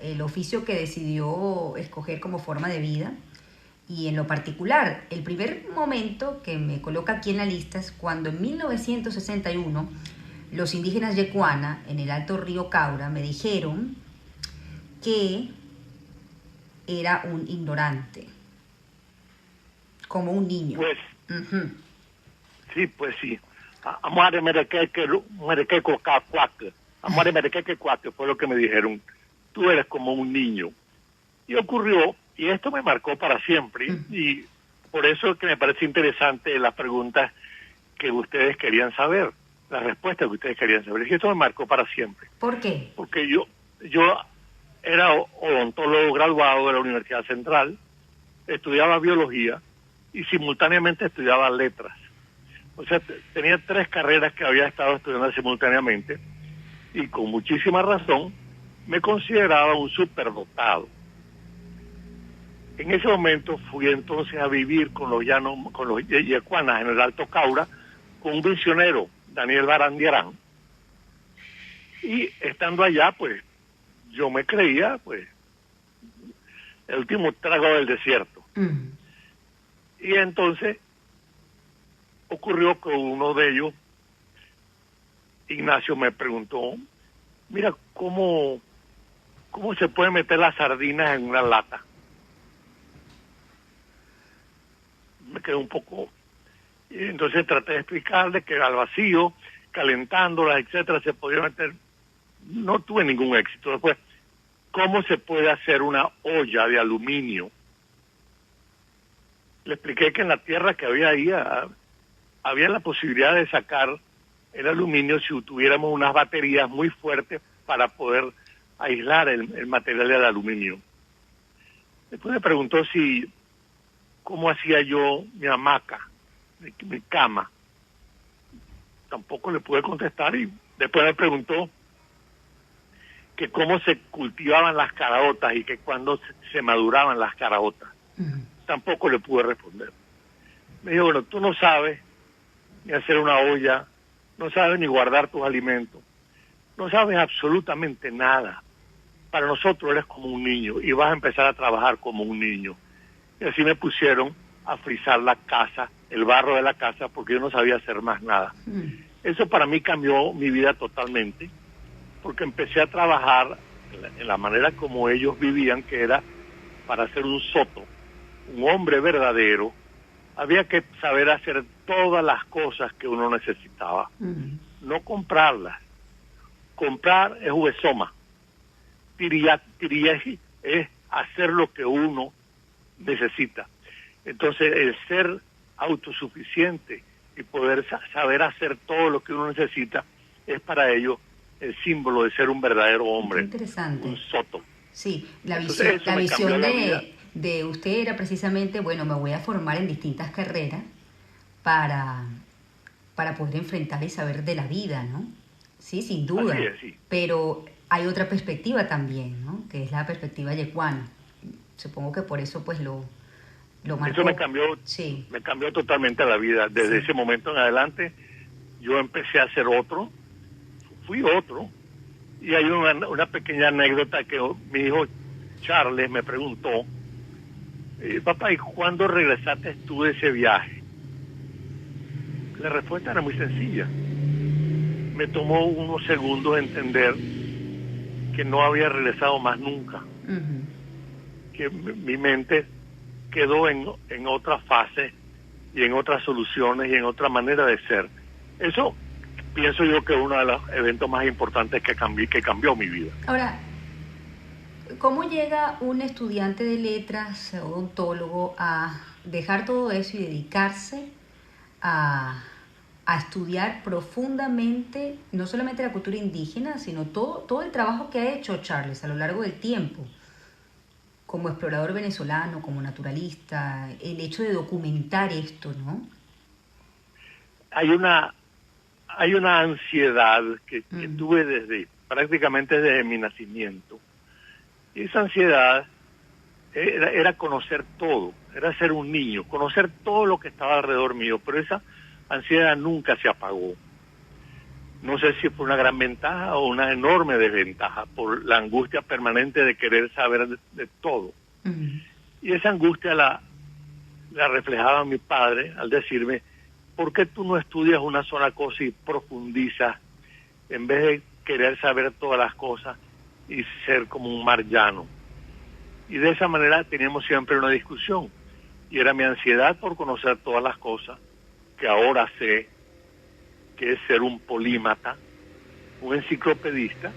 el oficio que decidió escoger como forma de vida. Y en lo particular, el primer momento que me coloca aquí en la lista es cuando en 1961 los indígenas Yecuana, en el Alto Río Caura, me dijeron que era un ignorante, como un niño. Pues, Uh-huh. pues sí. Amare merequeco cacuaque. Amare merequeque cuaque fue lo que me dijeron. Tú eres como un niño. Y ocurrió, y esto me marcó para siempre, y por eso es que me parece interesante las preguntas que ustedes querían saber, las respuestas que ustedes querían saber. Es que esto me marcó para siempre. ¿Por qué? Porque yo era odontólogo graduado de la Universidad Central, estudiaba biología y simultáneamente estudiaba letras. O sea, tenía 3 carreras que había estado estudiando simultáneamente y con muchísima razón me consideraba un superdotado. En ese momento fui entonces a vivir con los yecuanas en el Alto Caura, con un misionero, Daniel Barandiarán. Y estando allá, pues, yo me creía, pues, el último trago del desierto. Y entonces ocurrió que uno de ellos, Ignacio, me preguntó, mira, ¿cómo se puede meter las sardinas en una lata? Me quedé un poco... Y entonces traté de explicarle que al vacío, calentándolas, etcétera, se podía meter... No tuve ningún éxito. Después, ¿cómo se puede hacer una olla de aluminio? Le expliqué que en la tierra que había ahí había la posibilidad de sacar el aluminio si tuviéramos unas baterías muy fuertes para poder aislar el material del aluminio. Después me preguntó cómo hacía yo mi hamaca, mi cama. Tampoco le pude contestar y después me preguntó que cómo se cultivaban las caraotas y que cuándo se maduraban las caraotas. Tampoco le pude responder. Me dijo, bueno, tú no sabes ni hacer una olla, no sabes ni guardar tus alimentos, no sabes absolutamente nada. Para nosotros eres como un niño y vas a empezar a trabajar como un niño. Y así me pusieron a frisar la casa, el barro de la casa, porque yo no sabía hacer más nada. Eso para mí cambió mi vida totalmente, porque empecé a trabajar en la manera como ellos vivían, que era para hacer un soto, un hombre verdadero. Había que saber hacer todas las cosas que uno necesitaba, no comprarlas. Comprar es huesoma. Tiriyaji es hacer lo que uno necesita. Entonces, el ser autosuficiente y poder saber hacer todo lo que uno necesita es para ellos el símbolo de ser un verdadero hombre. Interesante. Un soto. Sí, la visión de usted era precisamente, bueno, me voy a formar en distintas carreras para poder enfrentar y saber de la vida, ¿no? Sí, sin duda. Así es, sí. Pero hay otra perspectiva también, ¿no? Que es la perspectiva yecuana. Supongo que por eso, pues, lo marcó. Eso me cambió totalmente la vida. Desde ese momento en adelante, yo empecé a ser fui otro. Y hay una pequeña anécdota que mi hijo Charles me preguntó, papá, ¿y cuándo regresaste tú de ese viaje? La respuesta era muy sencilla. Me tomó unos segundos entender que no había regresado más nunca. Que mi mente quedó en otra fase y en otras soluciones y en otra manera de ser. Eso pienso yo que es uno de los eventos más importantes que cambió mi vida. Ahora, ¿cómo llega un estudiante de letras, odontólogo, a dejar todo eso y dedicarse a estudiar profundamente, no solamente la cultura indígena, sino todo el trabajo que ha hecho Charles a lo largo del tiempo, como explorador venezolano, como naturalista, el hecho de documentar esto, ¿no? Hay una ansiedad que tuve prácticamente desde mi nacimiento. Y esa ansiedad era conocer todo, era ser un niño, conocer todo lo que estaba alrededor mío, pero esa ansiedad nunca se apagó. no sé si fue una gran ventaja o una enorme desventaja por la angustia permanente de querer saber de todo. Y esa angustia la reflejaba mi padre al decirme, ¿por qué tú no estudias una sola cosa y profundizas en vez de querer saber todas las cosas y ser como un mar llano? Y de esa manera teníamos siempre una discusión. Y era mi ansiedad por conocer todas las cosas, que ahora sé que es ser un polímata, un enciclopedista,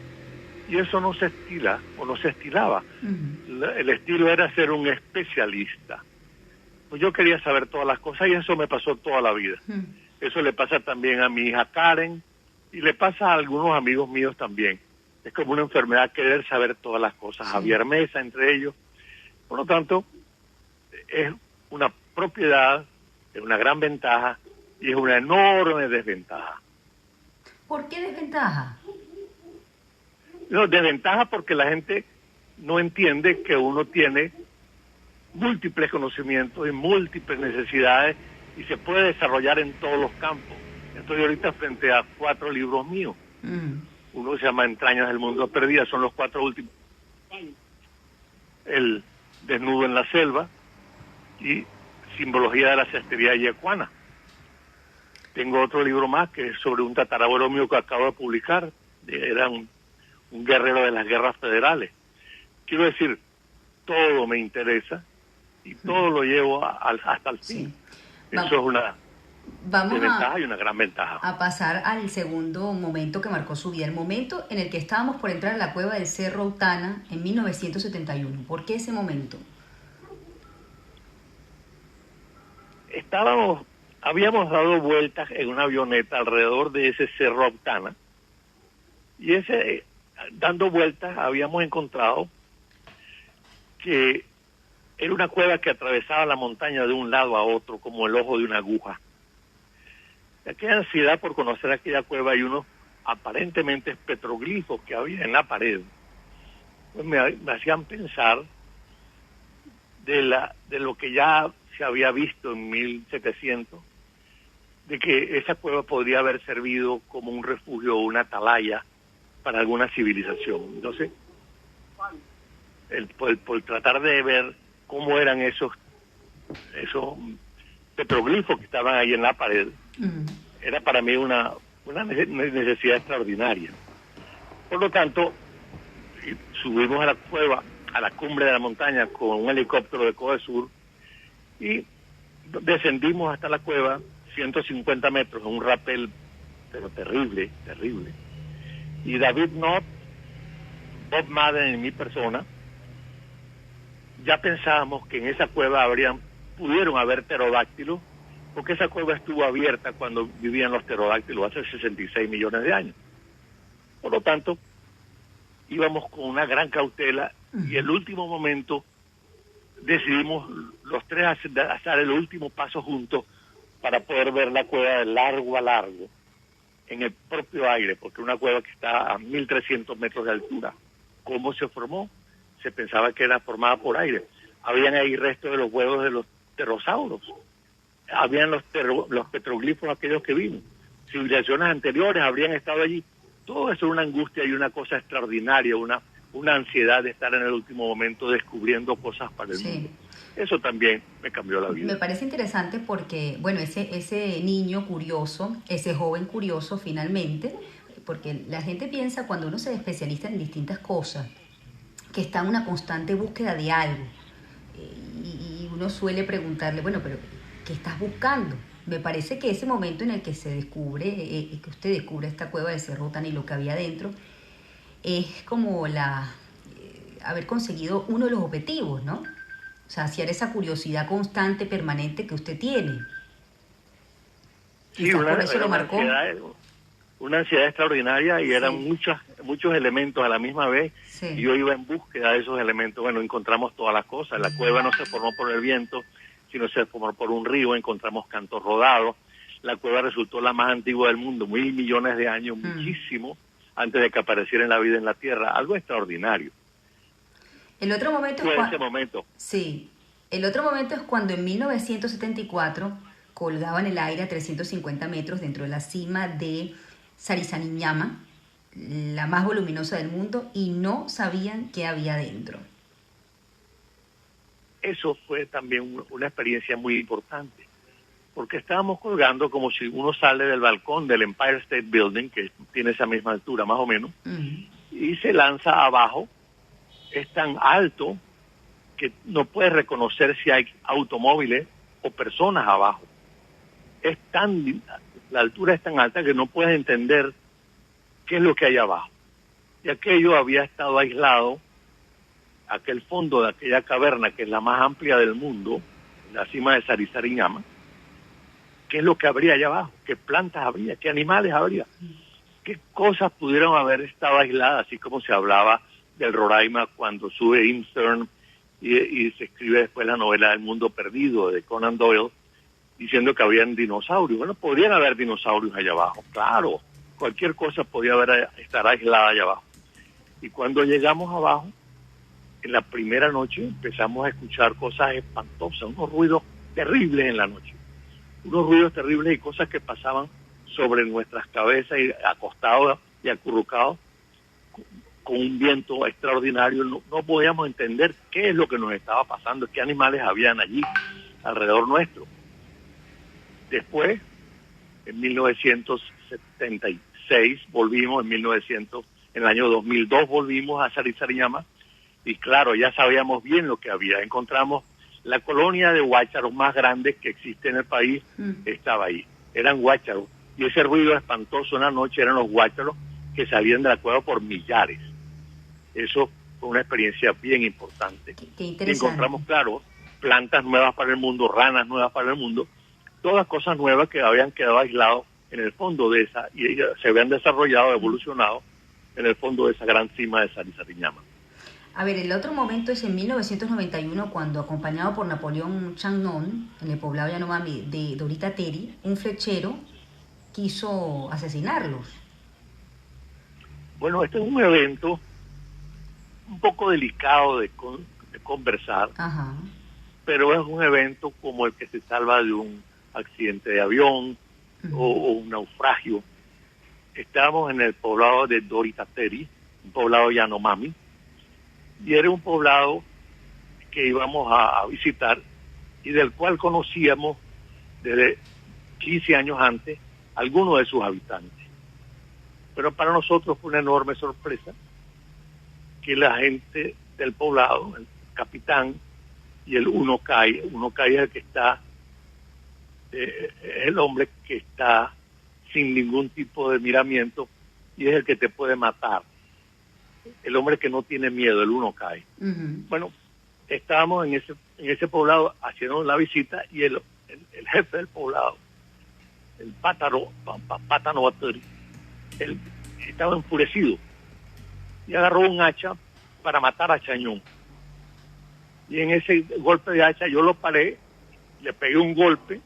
y eso no se estila, o no se estilaba. El estilo era ser un especialista. Pues yo quería saber todas las cosas y eso me pasó toda la vida. Eso le pasa también a mi hija Karen y le pasa a algunos amigos míos también. Es como una enfermedad querer saber todas las cosas. Sí. Javier Mesa, entre ellos. Por lo tanto, es una propiedad, es una gran ventaja y es una enorme desventaja. ¿Por qué desventaja? No, desventaja porque la gente no entiende que uno tiene múltiples conocimientos y múltiples necesidades y se puede desarrollar en todos los campos. Estoy ahorita frente a 4 libros míos. Uno se llama Entrañas del Mundo Perdida, son los 4 últimos. El Desnudo en la Selva y Simbología de la Cestería Yecuana. Tengo otro libro más que es sobre un tatarabuelo mío que acabo de publicar. Era un guerrero de las guerras federales. Quiero decir, todo me interesa y todo lo llevo hasta el fin. Sí. Eso es una desventaja y una gran ventaja. A pasar al segundo momento que marcó su vida, el momento en el que estábamos por entrar a la cueva del Cerro Autana en 1971. ¿Por qué ese momento? Habíamos dado vueltas en una avioneta alrededor de ese Cerro Autana y dando vueltas habíamos encontrado que era una cueva que atravesaba la montaña de un lado a otro como el ojo de una aguja. Aquella ansiedad por conocer aquella cueva y unos aparentemente petroglifos que había en la pared, pues me hacían pensar de lo que ya se había visto en 1700, de que esa cueva podría haber servido como un refugio o una atalaya para alguna civilización. Entonces, por tratar de ver cómo eran esos petroglifos que estaban ahí en la pared, era para mí una necesidad extraordinaria. Por lo tanto, subimos a la cueva, a la cumbre de la montaña con un helicóptero de Codesur y descendimos hasta la cueva 150 metros en un rappel, pero terrible. Y David Knott, Bob Madden y mi persona ya pensábamos que en esa cueva pudieron haber pterodáctilos, porque esa cueva estuvo abierta cuando vivían los pterodáctilos hace 66 millones de años. Por lo tanto, íbamos con una gran cautela y el último momento decidimos los tres hacer el último paso juntos para poder ver la cueva de largo a largo en el propio aire, porque una cueva que está a 1.300 metros de altura. ¿Cómo se formó? Se pensaba que era formada por aire. Habían ahí restos de los huevos de los pterosauros. Habían los petroglifos aquellos que vimos. Civilizaciones anteriores habrían estado allí. Todo eso es una angustia y una cosa extraordinaria, una ansiedad de estar en el último momento descubriendo cosas para el mundo. Eso también me cambió la vida. Me parece interesante porque, bueno, ese niño curioso, ese joven curioso finalmente, porque la gente piensa cuando uno se especializa en distintas cosas, que está en una constante búsqueda de algo. Y uno suele preguntarle, bueno, pero ¿qué estás buscando? Me parece que ese momento en el que se descubre, que usted descubre esta cueva de Cerro Autana y lo que había dentro, es como haber conseguido uno de los objetivos, ¿no? O sea, hacer esa curiosidad constante, permanente que usted tiene. Sí, por eso lo marcó. Una ansiedad extraordinaria y eran muchos elementos a la misma vez. Sí. Y yo iba en búsqueda de esos elementos. Bueno, encontramos todas las cosas. La cueva no se formó por el viento, sino se formó por un río. Encontramos cantos rodados. La cueva resultó la más antigua del mundo, 1.000 millones de años, muchísimo, antes de que apareciera la vida en la Tierra. Algo extraordinario. El otro momento ese momento. Sí. El otro momento es cuando en 1974 colgaba en el aire a 350 metros dentro de la cima de Sarisariñama, la más voluminosa del mundo, y no sabían qué había dentro. Eso fue también una experiencia muy importante, porque estábamos colgando como si uno sale del balcón del Empire State Building, que tiene esa misma altura más o menos, y se lanza abajo. Es tan alto que no puedes reconocer si hay automóviles o personas abajo. La altura es tan alta que no puedes entender qué es lo que hay abajo. Y aquello había estado aislado, aquel fondo de aquella caverna, que es la más amplia del mundo, la cima de Sarisariñama. ¿Qué es lo que habría allá abajo? ¿Qué plantas habría? ¿Qué animales habría? ¿Qué cosas pudieron haber estado aisladas? Así como se hablaba del Roraima cuando sube Stern y se escribe después la novela El Mundo Perdido de Conan Doyle, diciendo que habían dinosaurios. Bueno, podrían haber dinosaurios allá abajo, claro. Cualquier cosa podía estar aislada allá abajo. Y cuando llegamos abajo, en la primera noche empezamos a escuchar cosas espantosas, unos ruidos terribles en la noche. Unos ruidos terribles y cosas que pasaban sobre nuestras cabezas y acostados y acurrucados con un viento extraordinario. No podíamos entender qué es lo que nos estaba pasando, qué animales habían allí alrededor nuestro. Después, en 1976 volvimos, en el año 2002 volvimos a Sarisariñama y claro, ya sabíamos bien lo que había. Encontramos la colonia de guácharos más grande que existe en el país, estaba ahí. Eran guácharos. Y ese ruido espantoso en la noche eran los guácharos que salían de la cueva por millares. Eso fue una experiencia bien importante. Qué interesante. Y encontramos, claro, plantas nuevas para el mundo, ranas nuevas para el mundo, todas cosas nuevas que habían quedado aislados en el fondo de esa, y se habían desarrollado, evolucionado en el fondo de esa gran cima de Sarisariñama. A ver, el otro momento es en 1991, cuando, acompañado por Napoleón Chagnon, en el poblado Yanomami de Dorita Teri, un flechero quiso asesinarlos. Bueno, este es un evento un poco delicado de conversar, Ajá. pero es un evento como el que se salva de un accidente de avión o un naufragio. Estábamos en el poblado de Dorita Teri, un poblado Yanomami, y era un poblado que íbamos a visitar y del cual conocíamos desde 15 años antes algunos de sus habitantes. Pero para nosotros fue una enorme sorpresa que la gente del poblado, el capitán y el Uno Kai es el que está, es el hombre que está sin ningún tipo de miramiento y es el que te puede matar. El hombre que no tiene miedo, el Uno Kai. Bueno, estábamos en ese poblado haciendo la visita y el jefe del poblado, el Pátano Baturi, él estaba enfurecido y agarró un hacha para matar a Chañón. Y en ese golpe de hacha yo lo paré, le pegué un golpe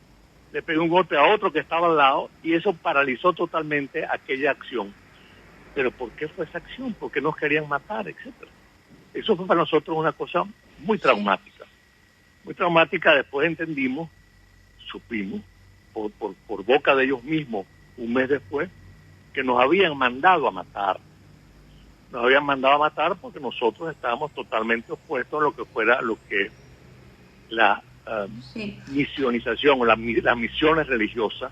a otro que estaba al lado y eso paralizó totalmente aquella acción. Pero ¿por qué fue esa acción? ¿Por qué nos querían matar, etcétera? Eso fue para nosotros una cosa muy traumática. Muy traumática. Después entendimos, supimos, por boca de ellos mismos, un mes después, que nos habían mandado a matar. Nos habían mandado a matar porque nosotros estábamos totalmente opuestos a lo que fuera la misionización o las misiones religiosas.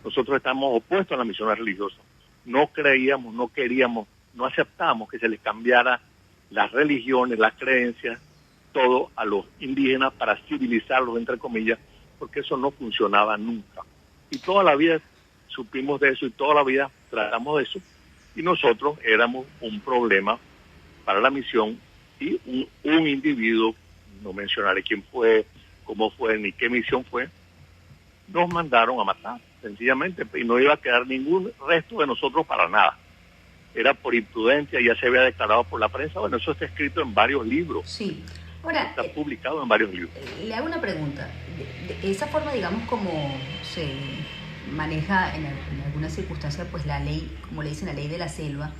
Nosotros estamos opuestos a las misiones religiosas. No creíamos, no queríamos, no aceptamos que se les cambiara las religiones, las creencias, todo a los indígenas para civilizarlos, entre comillas, porque eso no funcionaba nunca. Y toda la vida supimos de eso y toda la vida tratamos de eso. Y nosotros éramos un problema para la misión y un individuo, no mencionaré quién fue, cómo fue, ni qué misión fue, nos mandaron a matar, sencillamente, y no iba a quedar ningún resto de nosotros para nada. Era por imprudencia, ya se había declarado por la prensa. Bueno, eso está escrito en varios libros. Sí. Ahora, está publicado en varios libros. Le hago una pregunta. De esa forma, digamos, como se maneja en alguna circunstancia, pues la ley, como le dicen, la ley de la selva,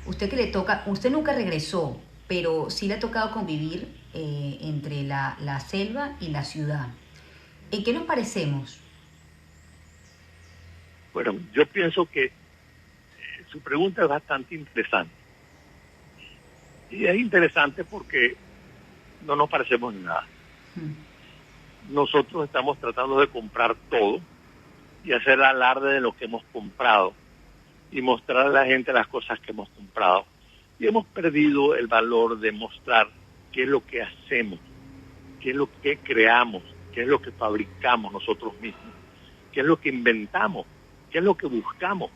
usted nunca regresó, pero sí le ha tocado convivir entre la selva y la ciudad. ¿En qué nos parecemos? Bueno, yo pienso que su pregunta es bastante interesante. Y es interesante porque no nos parecemos en nada. Nosotros estamos tratando de comprar todo y hacer alarde de lo que hemos comprado y mostrar a la gente las cosas que hemos comprado. Y hemos perdido el valor de mostrar qué es lo que hacemos, qué es lo que creamos, qué es lo que fabricamos nosotros mismos, qué es lo que inventamos, qué es lo que buscamos.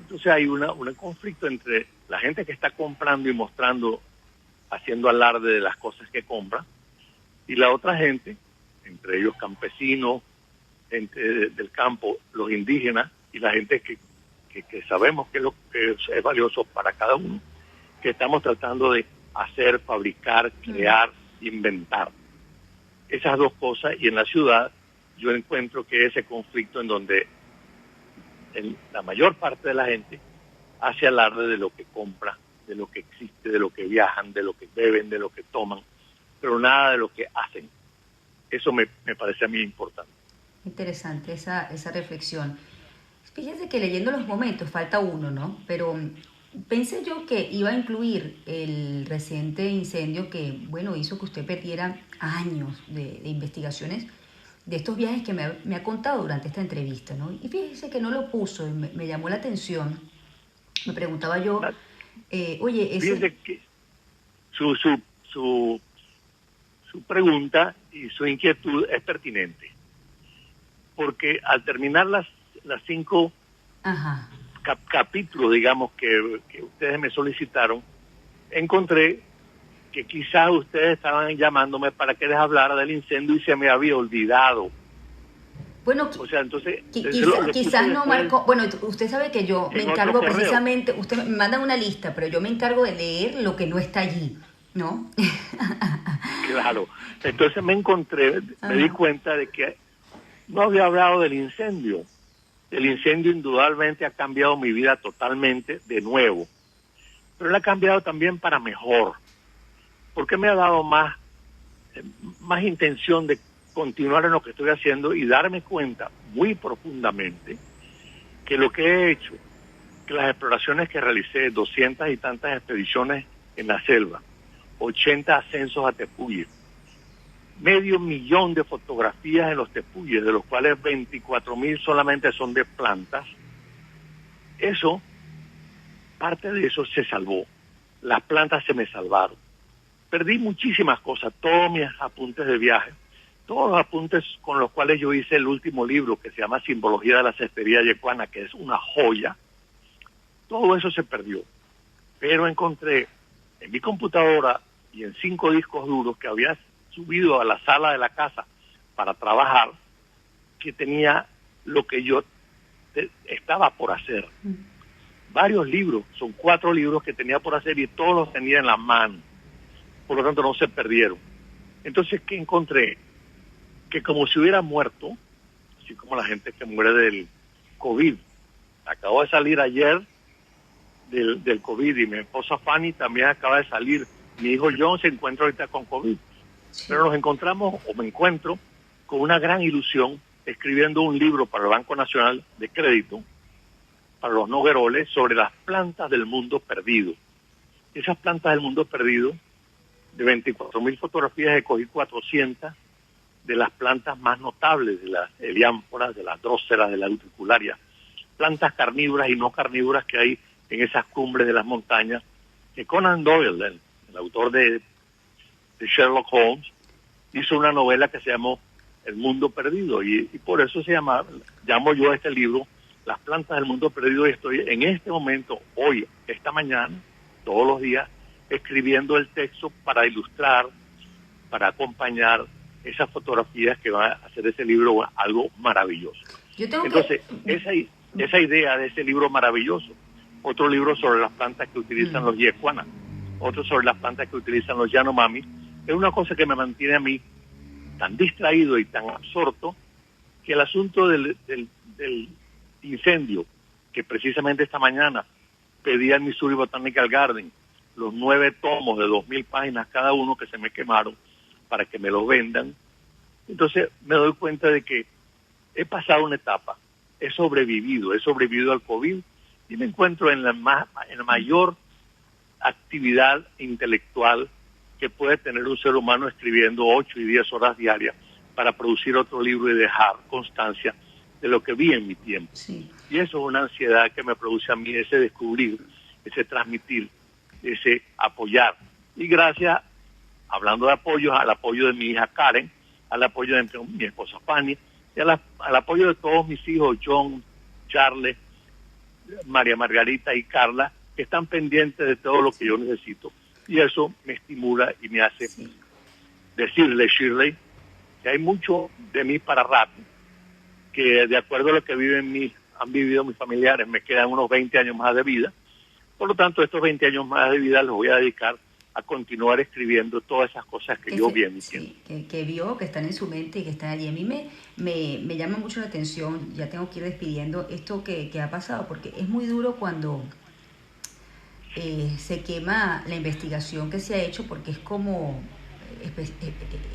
Entonces hay un conflicto entre la gente que está comprando y mostrando, haciendo alarde de las cosas que compra, y la otra gente, entre ellos campesinos, gente del campo, los indígenas y la gente que sabemos que es lo que es valioso para cada uno, que estamos tratando de hacer, fabricar, crear, inventar. Esas dos cosas, y en la ciudad yo encuentro que ese conflicto en donde la mayor parte de la gente hace alarde de lo que compra, de lo que existe, de lo que viajan, de lo que beben, de lo que toman, pero nada de lo que hacen. Eso me parece a mí importante. Interesante esa reflexión. Fíjese que leyendo los momentos, falta uno, ¿no? Pero pensé yo que iba a incluir el reciente incendio que, bueno, hizo que usted perdiera años de investigaciones de estos viajes que me ha contado durante esta entrevista, ¿no? Y fíjese que no lo puso y me llamó la atención. Me preguntaba yo, oye, fíjese que su pregunta y su inquietud es pertinente, porque al terminar las 5 capítulos, digamos, que ustedes me solicitaron, encontré que quizás ustedes estaban llamándome para que les hablara del incendio y se me había olvidado. Bueno, o sea, entonces quizás no, Marco. Bueno, usted sabe que yo me encargo precisamente, usted me manda una lista, pero yo me encargo de leer lo que no está allí, ¿no? Claro. Entonces me di cuenta de que no había hablado del incendio. El incendio indudablemente ha cambiado mi vida totalmente de nuevo, pero él ha cambiado también para mejor, porque me ha dado más intención de continuar en lo que estoy haciendo y darme cuenta muy profundamente que lo que he hecho, que las exploraciones que realicé, 200 y tantas expediciones en la selva, 80 ascensos a tepuyes, 500,000 de fotografías en los tepuyes, de los cuales 24,000 solamente son de plantas, parte de eso se salvó. Las plantas se me salvaron. Perdí muchísimas cosas, todos mis apuntes de viaje, todos los apuntes con los cuales yo hice el último libro que se llama Simbología de la Cestería Yecuana, que es una joya. Todo eso se perdió, pero encontré en mi computadora y en 5 discos duros que había subido a la sala de la casa para trabajar, que tenía lo que yo estaba por hacer. Varios libros, son 4 libros que tenía por hacer y todos los tenía en la mano. Por lo tanto no se perdieron. Entonces, ¿qué encontré? Que como si hubiera muerto, así como la gente que muere del COVID. Acabo de salir ayer del COVID y mi esposa Fanny también acaba de salir. Mi hijo John se encuentra ahorita con COVID. Sí. Pero nos encontramos, o me encuentro, con una gran ilusión escribiendo un libro para el Banco Nacional de Crédito, para los Nogueroles, sobre las plantas del mundo perdido. Esas plantas del mundo perdido, de 24,000 fotografías, escogí 400 de las plantas más notables, de las heliánforas, de las dróseras, de la utricularia, plantas carnívoras y no carnívoras que hay en esas cumbres de las montañas, que Conan Doyle, el autor de Sherlock Holmes, hizo una novela que se llamó El Mundo Perdido, y por eso llamo yo a este libro Las plantas del mundo perdido, y estoy en este momento, hoy, esta mañana, todos los días, escribiendo el texto para ilustrar, para acompañar esas fotografías que van a hacer ese libro algo maravilloso. Entonces, esa idea de ese libro maravilloso, otro libro sobre las plantas que utilizan los Yecuana, otro sobre las plantas que utilizan los Yanomami, es una cosa que me mantiene a mí tan distraído y tan absorto, que el asunto del incendio, que precisamente esta mañana pedí al Missouri Botanical Garden los 9 tomos de 2,000 páginas cada uno que se me quemaron para que me los vendan. Entonces me doy cuenta de que he pasado una etapa, he sobrevivido al COVID y me encuentro en la mayor actividad intelectual que puede tener un ser humano escribiendo 8 y 10 horas diarias para producir otro libro y dejar constancia de lo que vi en mi tiempo. Sí. Y eso es una ansiedad que me produce a mí, ese descubrir, ese transmitir, ese apoyar. Y gracias, hablando de apoyos, al apoyo de mi hija Karen, al apoyo de mi esposa Fanny, y al apoyo de todos mis hijos, John, Charles, María Margarita y Carla, que están pendientes de todo lo que yo necesito. Y eso me estimula y me hace decirle, Shirley, que hay mucho de mí para rato, que de acuerdo a lo que han vivido mis familiares, me quedan unos 20 años más de vida. Por lo tanto, estos 20 años más de vida los voy a dedicar a continuar escribiendo todas esas cosas que yo vi en mi tiempo. Que vio, que están en su mente y que están allí. A mí me llama mucho la atención, ya tengo que ir despidiendo, esto que ha pasado, porque es muy duro cuando se quema la investigación que se ha hecho, porque es como,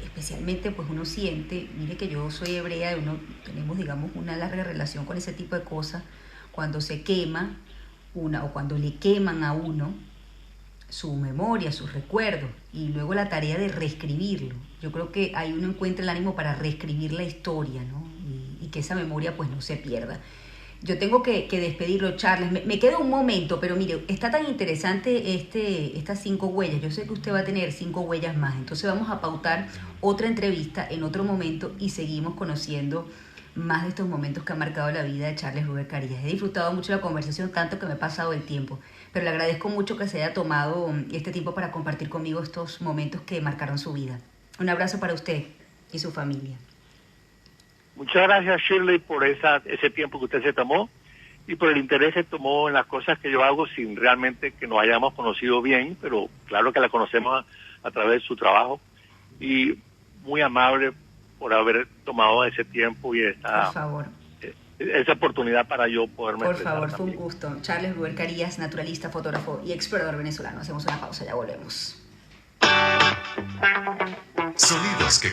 especialmente pues uno siente, mire que yo soy hebrea, tenemos digamos una larga relación con ese tipo de cosas, cuando se quema o cuando le queman a uno su memoria, sus recuerdos, y luego la tarea de reescribirlo. Yo creo que ahí uno encuentra el ánimo para reescribir la historia, ¿no? Y que esa memoria pues no se pierda. Yo tengo que despedirlo, Charles. Me queda un momento, pero mire, está tan interesante estas 5 huellas. Yo sé que usted va a tener 5 huellas más, entonces vamos a pautar otra entrevista en otro momento y seguimos conociendo más de estos momentos que han marcado la vida de Charles Ruber Carías. He disfrutado mucho la conversación, tanto que me he pasado el tiempo, pero le agradezco mucho que se haya tomado este tiempo para compartir conmigo estos momentos que marcaron su vida. Un abrazo para usted y su familia. Muchas gracias, Shirley, por ese tiempo que usted se tomó y por el interés que tomó en las cosas que yo hago sin realmente que nos hayamos conocido bien, pero claro que la conocemos a través de su trabajo. Y muy amable por haber tomado ese tiempo y esa oportunidad para yo poderme expresar. Por favor, también. Fue un gusto. Charles Ruber Carías, naturalista, fotógrafo y explorador venezolano. Hacemos una pausa, ya volvemos. Sonidos que